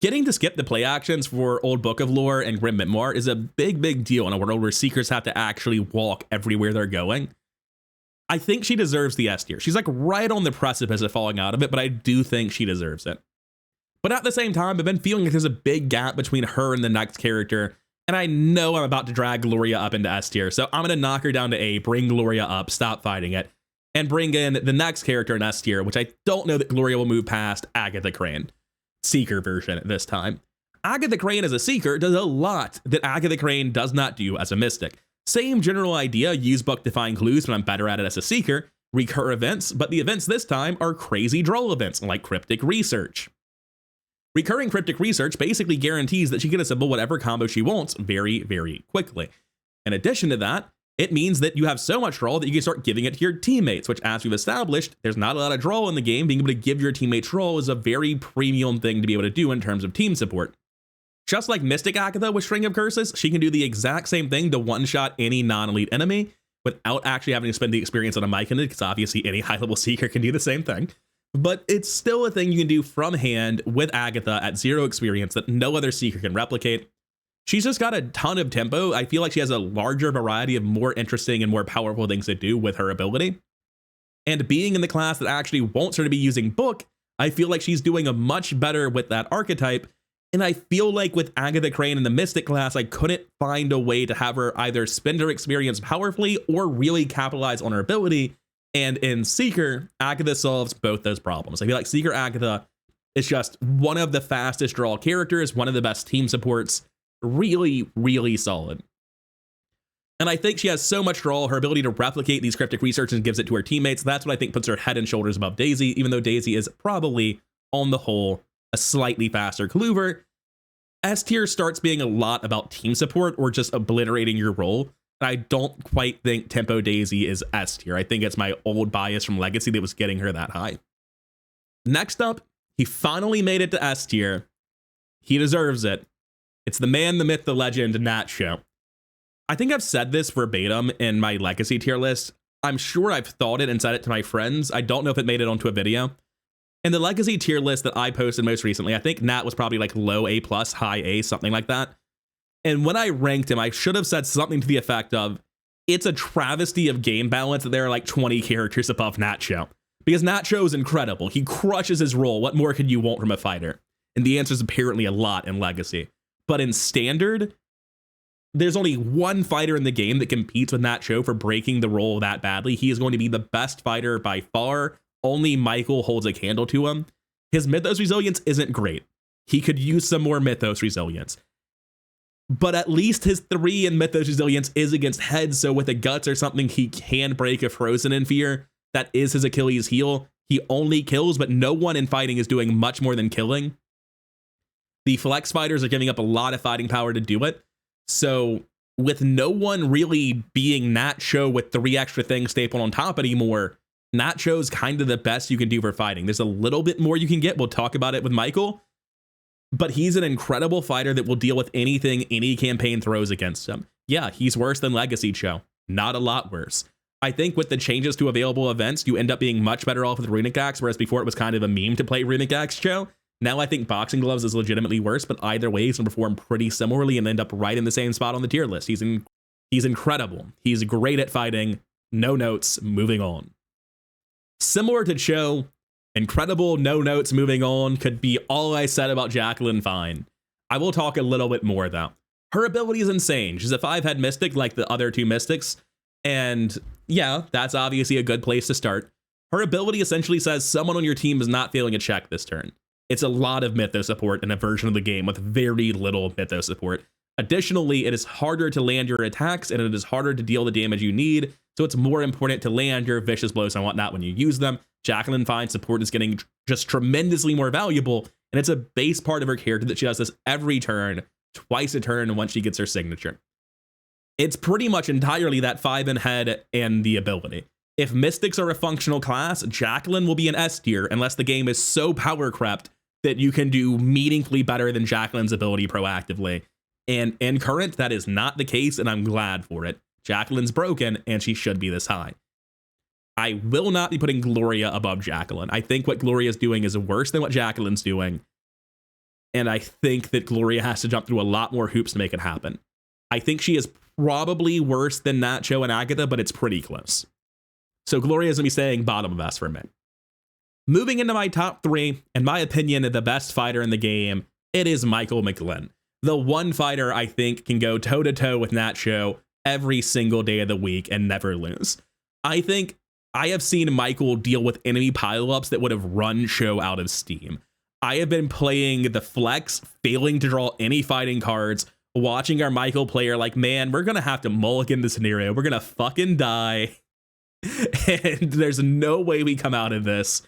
Getting to skip the play actions for Old Book of Lore and Grim Memoir is a big, big deal in a world where Seekers have to actually walk everywhere they're going. I think she deserves the S tier. She's like right on the precipice of falling out of it, but I do think she deserves it. But at the same time, I've been feeling like there's a big gap between her and the next character, and I know I'm about to drag Gloria up into S tier, so I'm going to knock her down to A, bring Gloria up, stop fighting it, and bring in the next character in S tier, which I don't know that Gloria will move past, Agatha Crane. Seeker version this time. Agatha Crane as a Seeker does a lot that Agatha Crane does not do as a Mystic. Same general idea, use book to find clues, but I'm better at it as a Seeker, recur events, but the events this time are crazy draw events like Cryptic Research. Recurring Cryptic Research basically guarantees that she can assemble whatever combo she wants very, very quickly. In addition to that, it means that you have so much draw that you can start giving it to your teammates, which, as we've established, there's not a lot of draw in the game. Being able to give your teammates draw is a very premium thing to be able to do in terms of team support. Just like Mystic Agatha with String of Curses, she can do the exact same thing to one-shot any non-elite enemy without actually having to spend the experience on a mic in it, because obviously any high-level Seeker can do the same thing. But it's still a thing you can do from hand with Agatha at 0 experience that no other Seeker can replicate. She's just got a ton of tempo. I feel like she has a larger variety of more interesting and more powerful things to do with her ability. And being in the class that actually wants her to be using book, I feel like she's doing a much better with that archetype. And I feel like with Agatha Crane in the Mystic class, I couldn't find a way to have her either spend her experience powerfully or really capitalize on her ability. And in Seeker, Agatha solves both those problems. I feel like Seeker Agatha is just one of the fastest draw characters, one of the best team supports, really, really solid. And I think she has so much draw, her ability to replicate these Cryptic Research and gives it to her teammates. That's what I think puts her head and shoulders above Daisy, even though Daisy is probably, on the whole, a slightly faster Clover. S tier starts being a lot about team support or just obliterating your role. I don't quite think Tempo Daisy is S tier. I think it's my old bias from Legacy that was getting her that high. Next up, he finally made it to S tier. He deserves it. It's the man, the myth, the legend, Nat Show. I think I've said this verbatim in my Legacy tier list. I'm sure I've thought it and said it to my friends. I don't know if it made it onto a video. In the Legacy tier list that I posted most recently, I think Nat was probably like low A+, high A, something like that. And when I ranked him, I should have said something to the effect of, it's a travesty of game balance that there are like 20 characters above Nacho. Because Nacho is incredible. He crushes his role. What more could you want from a fighter? And the answer is apparently a lot in Legacy. But in Standard, there's only one fighter in the game that competes with Nat Cho for breaking the role that badly. He is going to be the best fighter by far. Only Michael holds a candle to him. His Mythos resilience isn't great. He could use some more Mythos resilience. But at least his 3 in Mythos resilience is against heads, so with a guts or something, he can break a frozen in fear. That is his Achilles heel. He only kills, but no one in fighting is doing much more than killing. The flex fighters are giving up a lot of fighting power to do it. So with no one really being Nat Cho with 3 extra things stapled on top anymore, Nat Cho's kind of the best you can do for fighting. There's a little bit more you can get. We'll talk about it with Michael. But he's an incredible fighter that will deal with anything any campaign throws against him. Yeah, he's worse than Legacy Cho. Not a lot worse. I think with the changes to available events, you end up being much better off with Runic Axe, whereas before it was kind of a meme to play Runic Axe Cho. Now I think Boxing Gloves is legitimately worse, but either way, he's going to perform pretty similarly and end up right in the same spot on the tier list. He's incredible. He's great at fighting. No notes, moving on. Similar to Cho, incredible, no notes, moving on, could be all I said about Jacqueline fine. I will talk a little bit more though. Her ability is insane. She's a 5-head mystic like the other 2 mystics. And yeah, that's obviously a good place to start. Her ability essentially says someone on your team is not failing a check this turn. It's a lot of Mythos support in a version of the game with very little Mythos support. Additionally, it is harder to land your attacks and it is harder to deal the damage you need. So it's more important to land your vicious blows and whatnot when you use them. Jacqueline finds support is getting just tremendously more valuable. And it's a base part of her character that she does this every turn, twice a turn once she gets her signature. It's pretty much entirely that 5 in head and the ability. If mystics are a functional class, Jacqueline will be an S tier unless the game is so power crept that you can do meaningfully better than Jacqueline's ability proactively. And in current, that is not the case, and I'm glad for it. Jacqueline's broken, and she should be this high. I will not be putting Gloria above Jacqueline. I think what Gloria is doing is worse than what Jacqueline's doing. And I think that Gloria has to jump through a lot more hoops to make it happen. I think she is probably worse than Nat Cho and Agatha, but it's pretty close. So Gloria's going to be staying bottom of S for a minute. Moving into my top 3, in my opinion, the best fighter in the game, it is Michael McGlin. The one fighter I think can go toe-to-toe with Nat Cho every single day of the week and never lose. I think I have seen Michael deal with enemy pileups that would have run Cho out of steam. I have been playing the flex, failing to draw any fighting cards, watching our Michael player like, man, we're going to have to mulligan the scenario. We're going to fucking die. And there's no way we come out of this.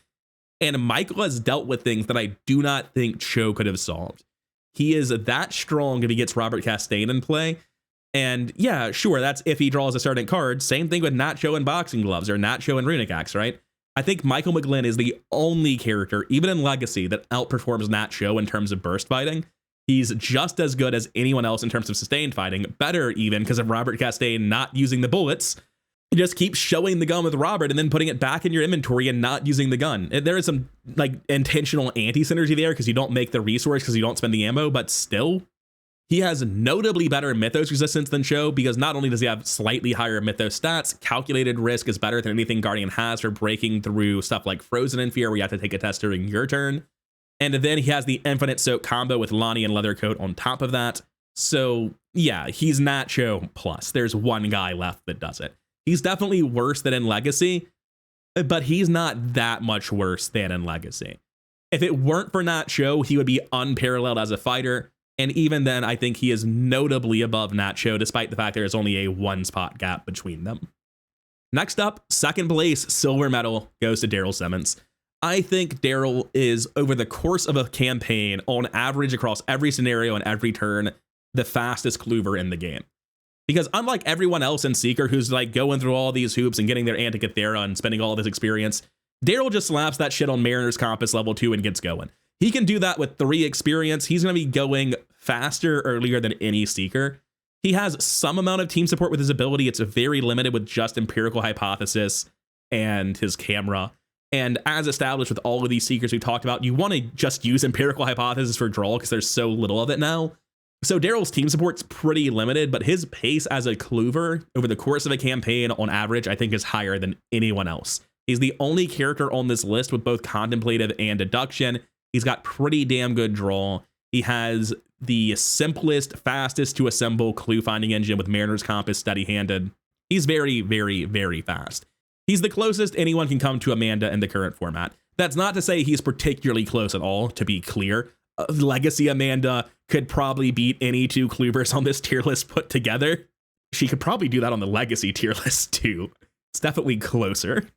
And Michael has dealt with things that I do not think Cho could have solved. He is that strong if he gets Robert Castaigne in play. And yeah, sure, that's if he draws a certain card. Same thing with Nat Cho and Boxing Gloves or Nat Cho and Runic Axe, right? I think Michael McGlin is the only character, even in Legacy, that outperforms Nat Cho in terms of burst fighting. He's just as good as anyone else in terms of sustained fighting, better even because of Robert Castaigne not using the bullets. You just keep showing the gun with Robert and then putting it back in your inventory and not using the gun. There is some like intentional anti-synergy there because you don't make the resource because you don't spend the ammo, but still, he has notably better Mythos resistance than Cho because not only does he have slightly higher Mythos stats, calculated risk is better than anything Guardian has for breaking through stuff like Frozen in Fear where you have to take a test during your turn. And then he has the Infinite Soak combo with Lonnie and Leathercoat on top of that. So yeah, he's Nat Cho plus. There's one guy left that does it. He's definitely worse than in Legacy, but he's not that much worse than in Legacy. If it weren't for Nat Cho, he would be unparalleled as a fighter. And even then, I think he is notably above Nat Cho, despite the fact there is only a 1 spot gap between them. Next up, second place silver medal goes to Daryl Simmons. I think Daryl is, over the course of a campaign, on average across every scenario and every turn, the fastest clover in the game. Because unlike everyone else in Seeker who's like going through all these hoops and getting their Antikythera and spending all of his experience, Daryl just slaps that shit on Mariner's Compass level 2 and gets going. He can do that with 3 experience. He's going to be going faster earlier than any Seeker. He has some amount of team support with his ability. It's very limited with just Empirical Hypothesis and his camera. And as established with all of these Seekers we talked about, you want to just use Empirical Hypothesis for draw because there's so little of it now. So Daryl's team support's pretty limited, but his pace as a clover over the course of a campaign on average, I think is higher than anyone else. He's the only character on this list with both contemplative and deduction. He's got pretty damn good draw. He has the simplest, fastest to assemble clue finding engine with Mariner's Compass steady-handed. He's very, very, very fast. He's the closest anyone can come to Amanda in the current format. That's not to say he's particularly close at all, to be clear. Legacy Amanda could probably beat any two Cluevers on this tier list put together. She could probably do that on the Legacy tier list too. It's definitely closer.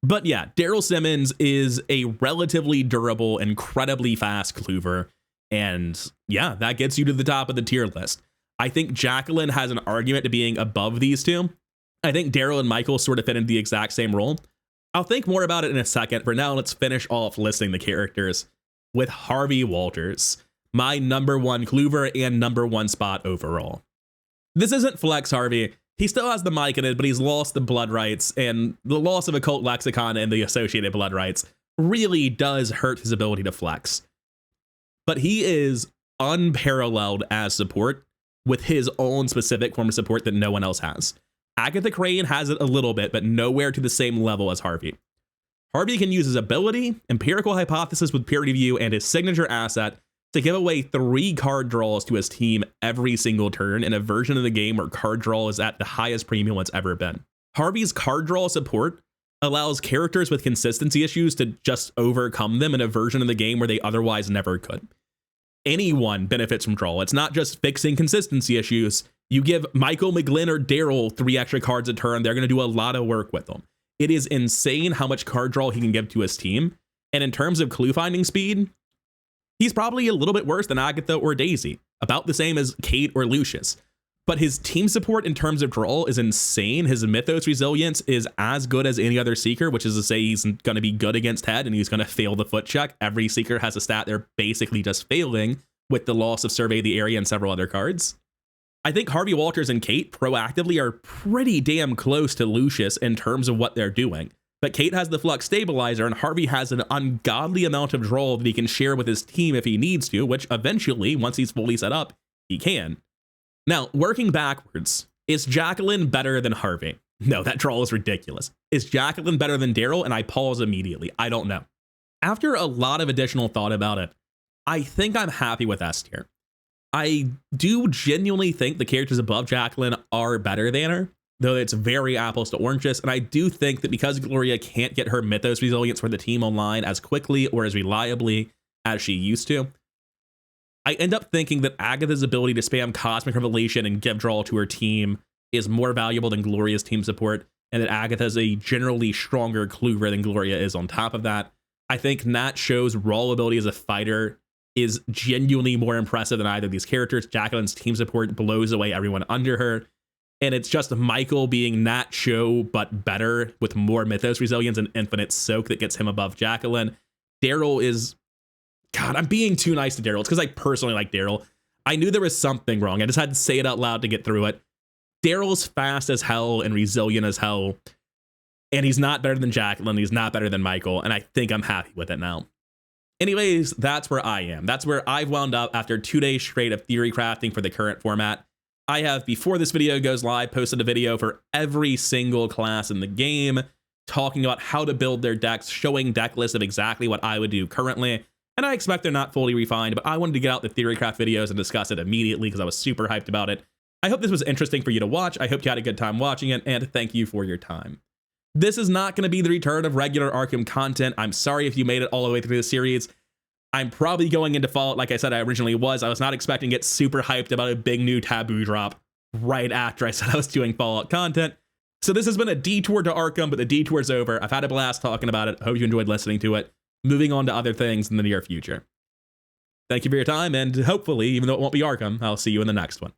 But yeah, Daryl Simmons is a relatively durable, incredibly fast Cluever. And yeah, that gets you to the top of the tier list. I think Jacqueline has an argument to being above these two. I think Daryl and Michael sort of fit into the exact same role. I'll think more about it in a second. For now, let's finish off listing the characters with Harvey Walters, my #1 Cluever and #1 spot overall. This isn't Flex Harvey. He still has the mic in it, but he's lost the blood rights, and the loss of Occult Lexicon and the associated blood rights really does hurt his ability to flex. But he is unparalleled as support with his own specific form of support that no one else has. Agatha Crane has it a little bit, but nowhere to the same level as Harvey. Harvey can use his ability, empirical hypothesis with peer review, and his signature asset to give away 3 card draws to his team every single turn in a version of the game where card draw is at the highest premium it's ever been. Harvey's card draw support allows characters with consistency issues to just overcome them in a version of the game where they otherwise never could. Anyone benefits from draw. It's not just fixing consistency issues. You give Michael, McGlin, or Daryl 3 extra cards a turn, they're going to do a lot of work with them. It is insane how much card draw he can give to his team. And in terms of clue finding speed, he's probably a little bit worse than Agatha or Daisy, about the same as Kate or Lucius. But his team support in terms of draw is insane. His Mythos resilience is as good as any other Seeker, which is to say he's going to be good against head and he's going to fail the foot check. Every Seeker has a stat they're basically just failing with the loss of Survey the Area and several other cards. I think Harvey Walters and Kate proactively are pretty damn close to Lucius in terms of what they're doing. But Kate has the Flux Stabilizer and Harvey has an ungodly amount of draw that he can share with his team if he needs to, which eventually, once he's fully set up, he can. Now, working backwards, is Jacqueline better than Harvey? No, that draw is ridiculous. Is Jacqueline better than Daryl? And I pause immediately. I don't know. After a lot of additional thought about it, I think I'm happy with S tier. I do genuinely think the characters above Jacqueline are better than her, though it's very apples to oranges. And I do think that because Gloria can't get her Mythos resilience for the team online as quickly or as reliably as she used to, I end up thinking that Agatha's ability to spam Cosmic Revelation and give draw to her team is more valuable than Gloria's team support, and that Agatha's a generally stronger Cluever than Gloria is on top of that. I think Nat Show's raw ability as a fighter is genuinely more impressive than either of these characters. Jacqueline's team support blows away everyone under her. And it's just Michael being Nat Show, but better with more Mythos resilience and infinite soak that gets him above Jacqueline. Daryl is... God, I'm being too nice to Daryl. It's because I personally like Daryl. I knew there was something wrong. I just had to say it out loud to get through it. Daryl's fast as hell and resilient as hell. And he's not better than Jacqueline. He's not better than Michael. And I think I'm happy with it now. Anyways, that's where I am. That's where I've wound up after 2 days straight of theory crafting for the current format. I have, before this video goes live, posted a video for every single class in the game, talking about how to build their decks, showing deck lists of exactly what I would do currently. And I expect they're not fully refined, but I wanted to get out the Theorycraft videos and discuss it immediately because I was super hyped about it. I hope this was interesting for you to watch. I hope you had a good time watching it, and thank you for your time. This is not going to be the return of regular Arkham content. I'm sorry if you made it all the way through the series. I'm probably going into Fallout like I said I originally was. I was not expecting to get super hyped about a big new taboo drop right after I said I was doing Fallout content. So this has been a detour to Arkham, but the detour's over. I've had a blast talking about it. I hope you enjoyed listening to it. Moving on to other things in the near future. Thank you for your time, and hopefully, even though it won't be Arkham, I'll see you in the next one.